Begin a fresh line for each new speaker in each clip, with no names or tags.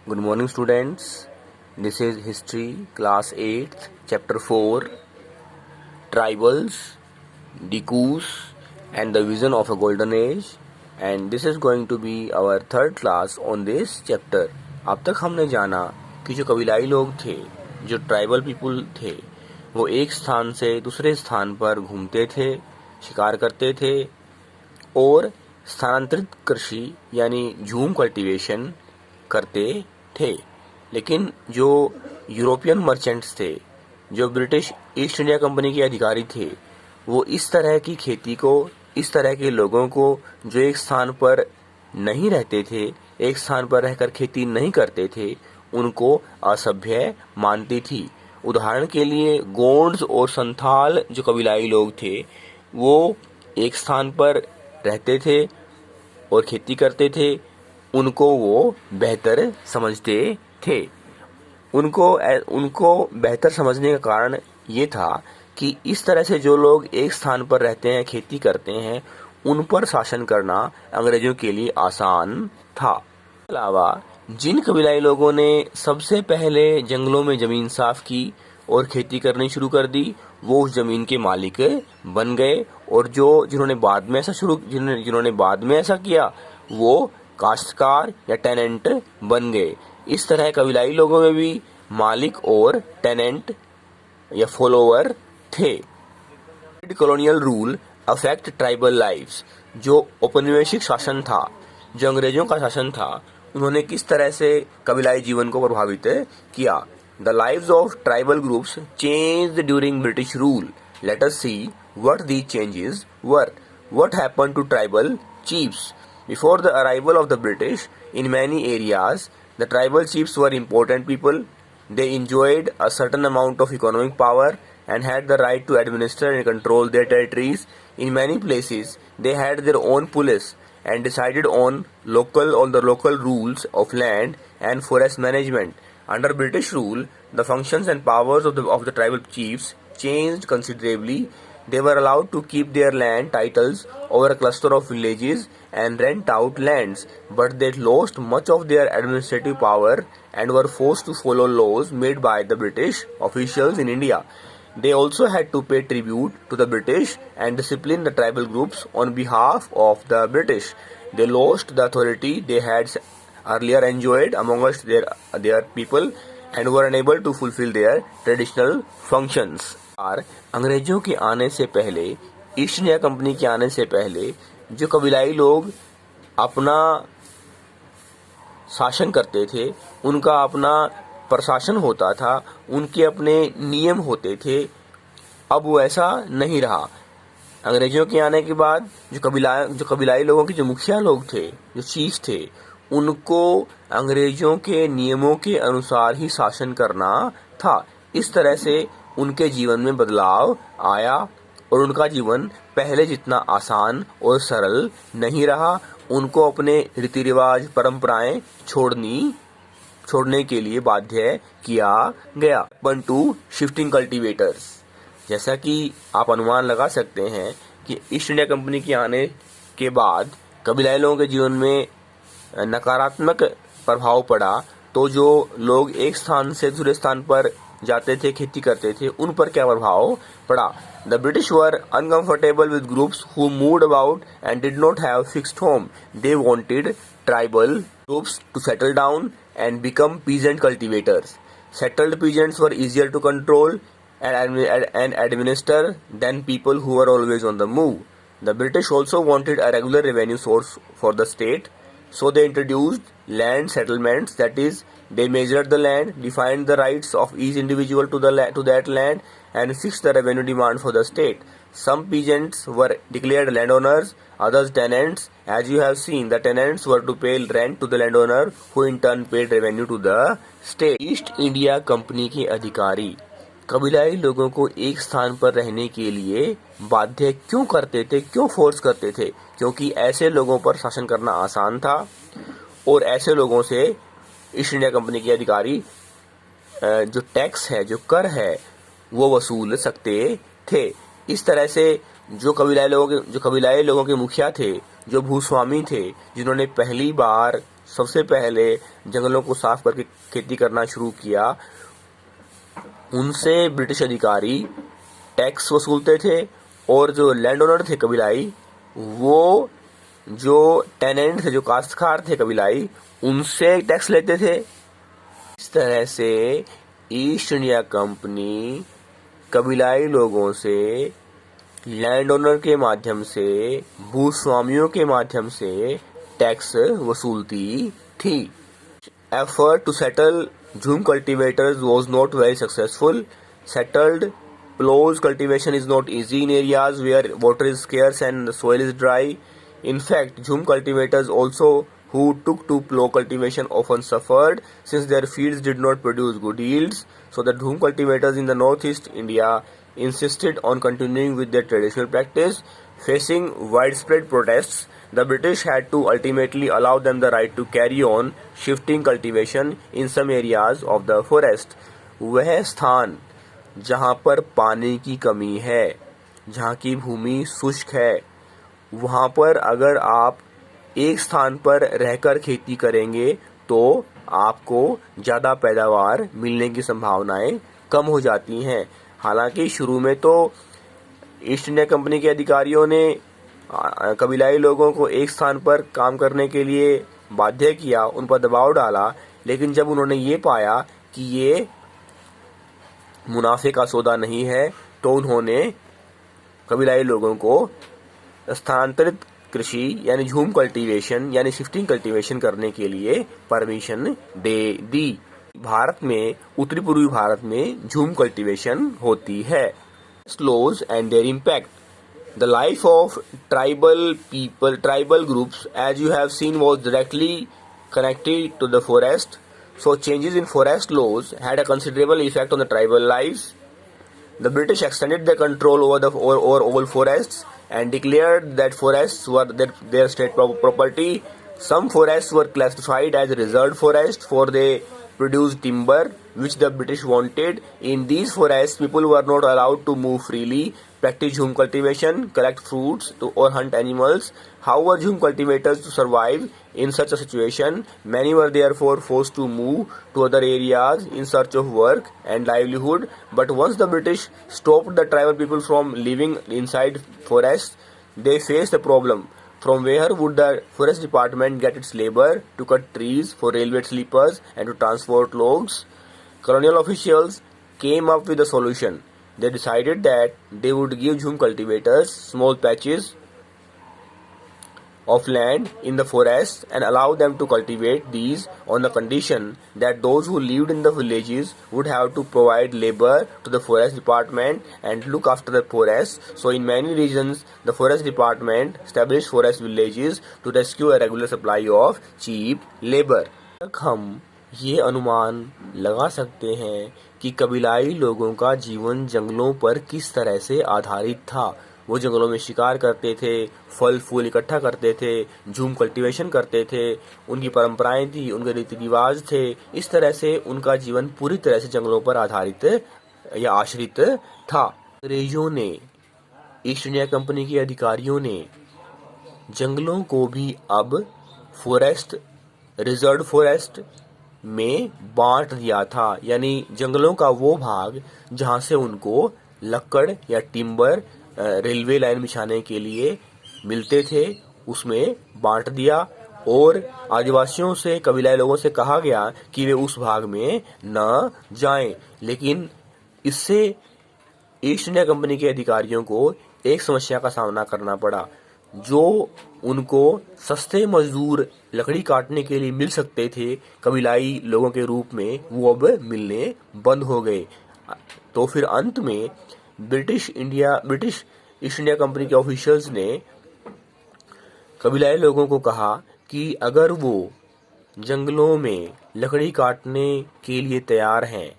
Good morning, students. This is History, Class 8, Chapter 4, Tribals, Decus, and the Vision of a Golden Age. And this is going to be our third class on this chapter. अब तक हमने जाना कि जो कबीलाई लोग थे, जो tribal people थे, वो एक स्थान से दूसरे स्थान पर घूमते थे, शिकार करते थे और स्थानांतरित कृषि यानी झूम कल्टीवेशन करते थे। लेकिन जो यूरोपियन मर्चेंट्स थे, जो ब्रिटिश ईस्ट इंडिया कंपनी के अधिकारी थे, वो इस तरह की खेती को, इस तरह के लोगों को जो एक स्थान पर नहीं रहते थे, एक स्थान पर रहकर खेती नहीं करते थे, उनको असभ्य मानती थी। उदाहरण के लिए गोंड्स और संथाल जो कबीलाई लोग थे, वो एक स्थान पर रहते थे और खेती करते थे, उनको वो बेहतर समझते थे। उनको बेहतर समझने का कारण ये था कि इस तरह से जो लोग एक स्थान पर रहते हैं, खेती करते हैं, उन पर शासन करना अंग्रेजों के लिए आसान था। इसके अलावा जिन कबीलाई लोगों ने सबसे पहले जंगलों में जमीन साफ की और खेती करनी शुरू कर दी, वो उस जमीन के मालिक बन गए, और जिन्होंने बाद में ऐसा किया, वो काश्तकार या टेनेंट बन गए। इस तरह कबीलाई लोगों में भी मालिक और टेनेंट या फॉलोअर थे। Colonial rule affect tribal lives, जो औपनिवेशिक शासन था, जो अंग्रेजों का शासन था, उन्होंने किस तरह से कबीलाई जीवन को प्रभावित किया। The lives of tribal groups changed during British rule. Let us see what these changes were. What happened to tribal chiefs? Before the arrival of the British, in many areas, the tribal chiefs were important people. They enjoyed a certain amount of economic power and had the right to administer and control their territories. In many places, they had their own police and decided on the local rules of land and forest management. Under British rule, the functions and powers of the tribal chiefs changed considerably. They were allowed to keep their land titles over a cluster of villages and rent out lands, but they lost much of their administrative power and were forced to follow laws made by the British officials in India. They also had to pay tribute to the British and discipline the tribal groups on behalf of the British. They lost the authority they had earlier enjoyed amongst their people and were unable to fulfill their traditional functions. अंग्रेजों के आने से पहले, east India company के आने से पहले, जो कबीलाई लोग अपना शासन करते थे, उनका अपना प्रशासन होता था, उनके अपने नियम होते थे। अब वो ऐसा नहीं रहा। अंग्रेजों के आने के बाद जो कबीलाई लोगों के जो मुखिया लोग थे, जो चीफ थे, उनको अंग्रेजों के नियमों के अनुसार ही शासन करना था। इस तरह से उनके जीवन में बदलाव आया और उनका जीवन पहले जितना आसान और सरल नहीं रहा। उनको अपने रीति रिवाज, परंपराएं छोड़ने के लिए बाध्य किया गया। 1-2 शिफ्टिंग कल्टीवेटर्स। जैसा कि आप अनुमान लगा सकते हैं कि ईस्ट इंडिया कंपनी के आने के बाद कबीलाई लोगों के जीवन में नकारात्मक प्रभाव पड़ा, तो जो लोग एक स्थान से दूसरे स्थान पर जाते थे, खेती करते थे, उन पर क्या प्रभाव पड़ा। The British were uncomfortable with groups who moved about and did not have fixed home. They wanted tribal groups to settle down and become peasant cultivators. Settled peasants were easier to control and administer than people who were always on the move. The British also wanted a regular revenue source for the state, so they introduced land settlements, that is, they measured the land, defined the rights of each individual to that land, and fixed the revenue demand for the state. Some peasants were declared landowners, others tenants. As you have seen, the tenants were to pay rent to the landowner, who in turn paid revenue to the state. East India company के अधिकारी कबीलाई लोगों को एक स्थान पर रहने के लिए बाध्य क्यों करते थे, क्यों फोर्स करते थे? क्योंकि ऐसे लोगों पर शासन करना आसान था और ऐसे लोगों से ईस्ट इंडिया कंपनी के अधिकारी जो टैक्स है, जो कर है, वो वसूल सकते थे। इस तरह से जो कबीलाई लोगों के मुखिया थे, जो भूस्वामी थे, जिन्होंने पहली बार सबसे पहले जंगलों को साफ करके खेती करना शुरू किया, उनसे ब्रिटिश अधिकारी टैक्स वसूलते थे और जो लैंड ओनर थे कबीलाई, वो जो टेनेंट थे, जो काश्तकार थे कबीलाई, उनसे टैक्स लेते थे। इस तरह से ईस्ट इंडिया कंपनी कबीलाई लोगों से, लैंड ओनर के माध्यम से, भूस्वामियों के माध्यम से टैक्स वसूलती थी। Effort to settle Jhum cultivators was not very successful. Settled plows cultivation is not easy in areas where water is scarce and the soil is dry. In fact, Jhum cultivators also who took to plow cultivation often suffered since their fields did not produce good yields. So the Jhum cultivators in the northeast India insisted on continuing with their traditional practice. Facing widespread protests, the British had to ultimately allow them the right to carry on shifting cultivation in some areas of the forest. वह स्थान जहाँ पर पानी की कमी है, जहाँ की भूमि शुष्क है, वहाँ पर अगर आप एक स्थान पर रहकर खेती करेंगे तो आपको ज़्यादा पैदावार मिलने की संभावनाएं कम हो जाती हैं। हालांकि शुरू में तो ईस्ट इंडिया कंपनी के अधिकारियों ने कबीलाई लोगों को एक स्थान पर काम करने के लिए बाध्य किया, उन पर दबाव डाला, लेकिन जब उन्होंने ये पाया कि ये मुनाफे का सौदा नहीं है तो उन्होंने कबीलाई लोगों को स्थानांतरित कृषि यानी झूम कल्टीवेशन यानी शिफ्टिंग कल्टीवेशन करने के लिए परमिशन दे दी। भारत में, उत्तरी पूर्वी भारत में झूम कल्टीवेशन होती है। Laws and their impact. The life of tribal groups, as you have seen, was directly connected to the forest. So changes in forest laws had a considerable effect on the tribal lives. The British extended their control over all forests and declared that forests were their state property. Some forests were classified as reserved forests for they produced timber which the British wanted. In these forests, people were not allowed to move freely, practice jhum cultivation, collect fruits or hunt animals. However, jhum cultivators to survive in such a situation, many were therefore forced to move to other areas in search of work and livelihood. But once the British stopped the tribal people from living inside forests, they faced a problem. From where would the forest department get its labor to cut trees for railway sleepers and to transport logs? Colonial officials came up with a solution. They decided that they would give jhum cultivators small patches of land in the forest and allow them to cultivate these on the condition that those who lived in the villages would have to provide labor to the forest department and look after the forest. So in many regions, the forest department established forest villages to rescue a regular supply of cheap labor. हम ये अनुमान लगा सकते हैं कि कबीलाई लोगों का जीवन जंगलों पर किस तरह से आधारित था। वो जंगलों में शिकार करते थे, फल फूल इकट्ठा करते थे, झूम कल्टीवेशन करते थे, उनकी परंपराएं थी, उनके रीति रिवाज थे। इस तरह से उनका जीवन पूरी तरह से जंगलों पर आधारित या आश्रित था। अंग्रेजों ने, ईस्ट इंडिया कंपनी के अधिकारियों ने जंगलों को भी अब फॉरेस्ट, रिजर्व फॉरेस्ट में बांट दिया था। यानी जंगलों का वो भाग जहां से उनको लकड़ या टिम्बर रेलवे लाइन बिछाने के लिए मिलते थे, उसमें बांट दिया और आदिवासियों से, कबीलाई लोगों से कहा गया कि वे उस भाग में न जाएं। लेकिन इससे ईस्ट इंडिया कंपनी के अधिकारियों को एक समस्या का सामना करना पड़ा। जो उनको सस्ते मजदूर लकड़ी काटने के लिए मिल सकते थे कबीलाई लोगों के रूप में, वो अब मिलने बंद हो गए। तो फिर अंत में ब्रिटिश ईस्ट इंडिया कंपनी के ऑफिशियल्स ने कबीलाई लोगों को कहा कि अगर वो जंगलों में लकड़ी काटने के लिए तैयार हैं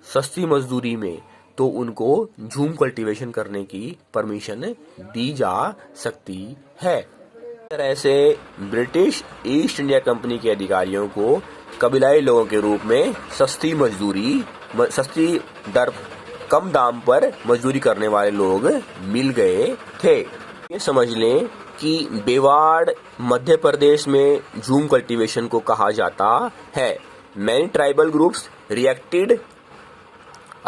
सस्ती मजदूरी में, तो उनको झूम कल्टीवेशन करने की परमिशन दी जा सकती है। इस तरह से ब्रिटिश ईस्ट इंडिया कंपनी के अधिकारियों को कबीलाई लोगों के रूप में सस्ती दर, कम दाम पर मजदूरी करने वाले लोग मिल गए थे। ये समझ लें कि बेवाड़ मध्य प्रदेश में झूम कल्टीवेशन को कहा जाता है। Many tribal groups reacted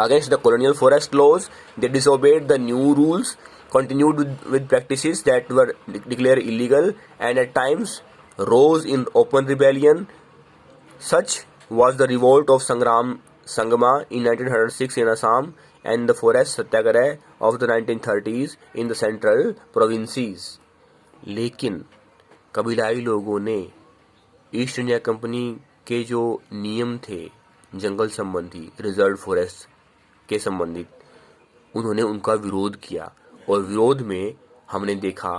against the colonial forest laws. They disobeyed the new rules, continued with practices that were declared illegal, and at times rose in open rebellion. Such was the revolt of Sangama in 1906 in Assam and the forest satyagraha of the 1930s in the central provinces. लेकिन कबीलाई लोगों ने east India company के जो नियम थे जंगल संबंधी, reserve forest के संबंधित, उन्होंने उनका विरोध किया। और विरोध में हमने देखा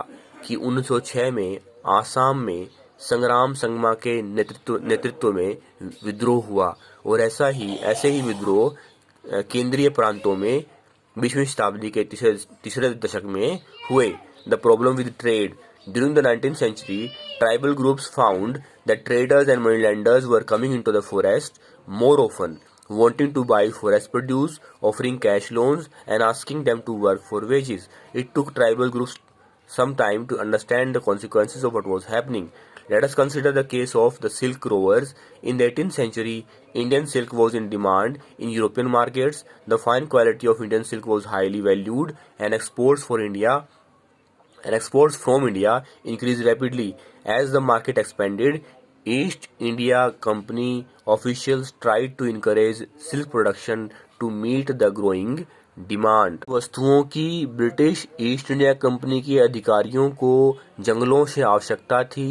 कि 1906 में आसाम में संग्राम संगमा के नेतृत्व में विद्रोह हुआ और ऐसे ही विद्रोह केंद्रीय प्रांतों में 20वीं शताब्दी के तीसरे दशक में हुए। The problem with trade during the 19th century, tribal groups found that traders and moneylenders were coming into the forest more often, wanting to buy forest produce, offering cash loans, and asking them to work for wages. It took tribal groups some time to understand the consequences of what was happening. Let us consider the case of the silk rovers. In the 18th century, Indian silk was in demand in European markets. The fine quality of Indian silk was highly valued, and exports from India increased rapidly. As the market expanded, East India Company officials tried to encourage silk production to meet the growing demand. वस्तुओं की British east India company के अधिकारियों को जंगलों से आवश्यकता थी।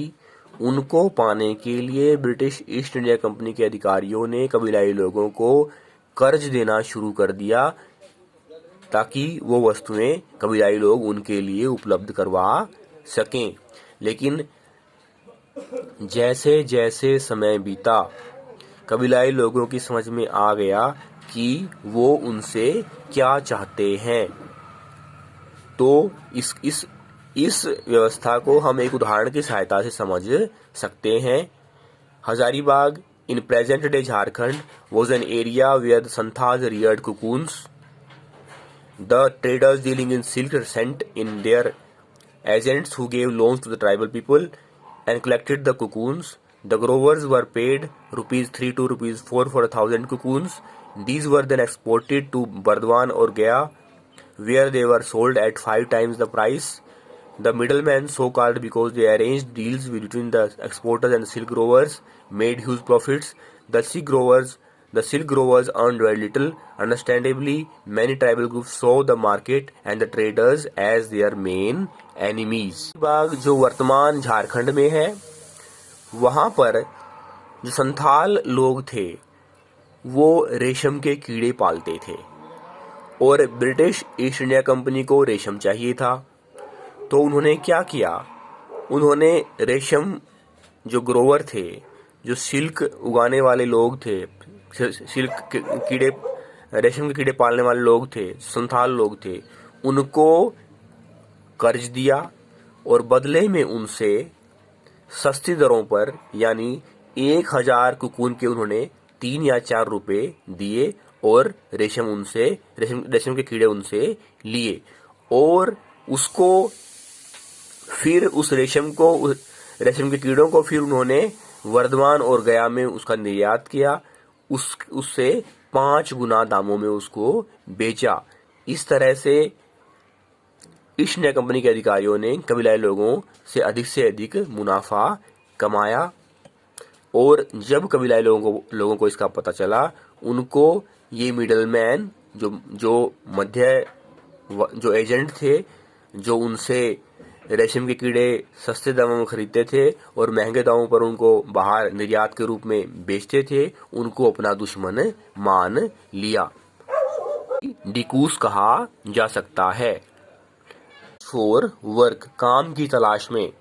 उनको पाने के लिए ब्रिटिश ईस्ट इंडिया कंपनी के अधिकारियों ने कबीलाई लोगों को कर्ज देना शुरू कर दिया ताकि वो वस्तुएं कबीलाई लोग उनके लिए उपलब्ध करवा सकें। लेकिन जैसे जैसे समय बीता, कबीलाई लोगों की समझ में आ गया कि वो उनसे क्या चाहते हैं। तो इस व्यवस्था को हम एक उदाहरण की सहायता से समझ सकते हैं। Hazaribagh in present day Jharkhand was an area where the Santhals reared cocoons. The traders dealing in silk sent in their agents who gave loans to the tribal people and collected the cocoons. The growers were paid rupees 3 to rupees 4 for 1,000 cocoons. These were then exported to Burdwan or Gaya, where they were sold at 5 times the price. The middlemen, so called because they arranged deals between the exporters and the silk growers, made huge profits. The silk growers earned very little. Understandably, many tribal groups saw the market and the traders as their main enemies. बाग जो वर्तमान झारखंड में है, वहां पर जो संथाल लोग थे वो रेशम के कीड़े पालते थे और ब्रिटिश ईस्ट इंडिया कंपनी को रेशम चाहिए था। तो उन्होंने क्या किया, उन्होंने रेशम जो ग्रोवर थे, जो सिल्क उगाने वाले लोग थे, रेशम के कीड़े पालने वाले लोग थे, संथाल लोग थे, उनको कर्ज दिया और बदले में उनसे सस्ती दरों पर यानी 1,000 कुकून के उन्होंने 3 या 4 रुपए दिए और रेशम के कीड़े उनसे लिए और उसको फिर उस रेशम के कीड़ों को फिर उन्होंने वर्धमान और गया में उसका निर्यात किया, उससे 5 गुना दामों में उसको बेचा। इस तरह से ईस्ट इंडिया कंपनी के अधिकारियों ने कबीलाई लोगों से अधिक मुनाफा कमाया और जब कबीलाई लोगों को इसका पता चला, उनको ये मिडलमैन जो एजेंट थे, जो उनसे रेशम के कीड़े सस्ते दामों में खरीदते थे और महंगे दामों पर उनको बाहर निर्यात के रूप में बेचते थे, उनको अपना दुश्मन मान लिया। डिकूस कहा जा सकता है। फॉर वर्क, काम की तलाश में।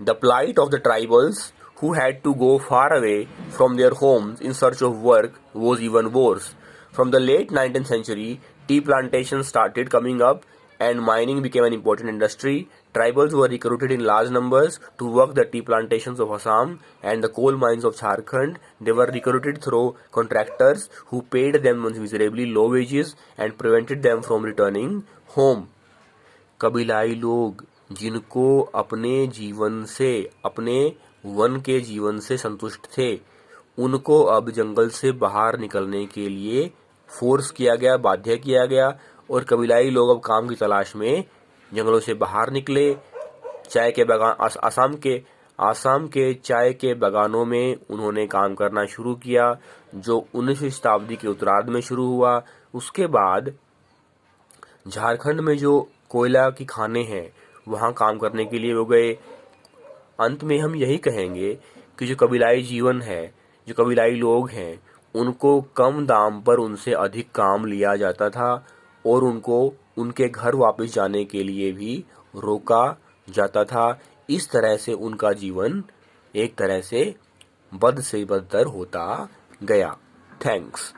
The plight of the tribals who had to go far away from their homes in search of work was even worse. From the late 19th century, tea plantations started coming up and mining became an important industry. Tribals were recruited in large numbers to work the tea plantations of Assam and the coal mines of Jharkhand. They were recruited through contractors who paid them miserably low wages and prevented them from returning home. कबीलाई लोग जिनको अपने जीवन से, अपने one के जीवन से संतुष्ट थे, उनको अब जंगल से बाहर निकलने के लिए फोर्स किया गया, बाध्य किया गया, और कबीलाई लोग अब काम की तलाश में जंगलों से बाहर निकले। चाय के बागान, आसाम के चाय के बागानों में उन्होंने काम करना शुरू किया, जो 19वीं शताब्दी के उत्तरार्ध में शुरू हुआ। उसके बाद झारखंड में जो कोयला की खानें हैं, वहाँ काम करने के लिए वो गए। अंत में हम यही कहेंगे कि जो कबीलाई जीवन है, जो कबीलाई लोग हैं, उनको कम दाम पर उनसे अधिक काम लिया जाता था, और उनको उनके घर वापस जाने के लिए भी रोका जाता था। इस तरह से उनका जीवन एक तरह से बद से बदतर होता गया। थैंक्स।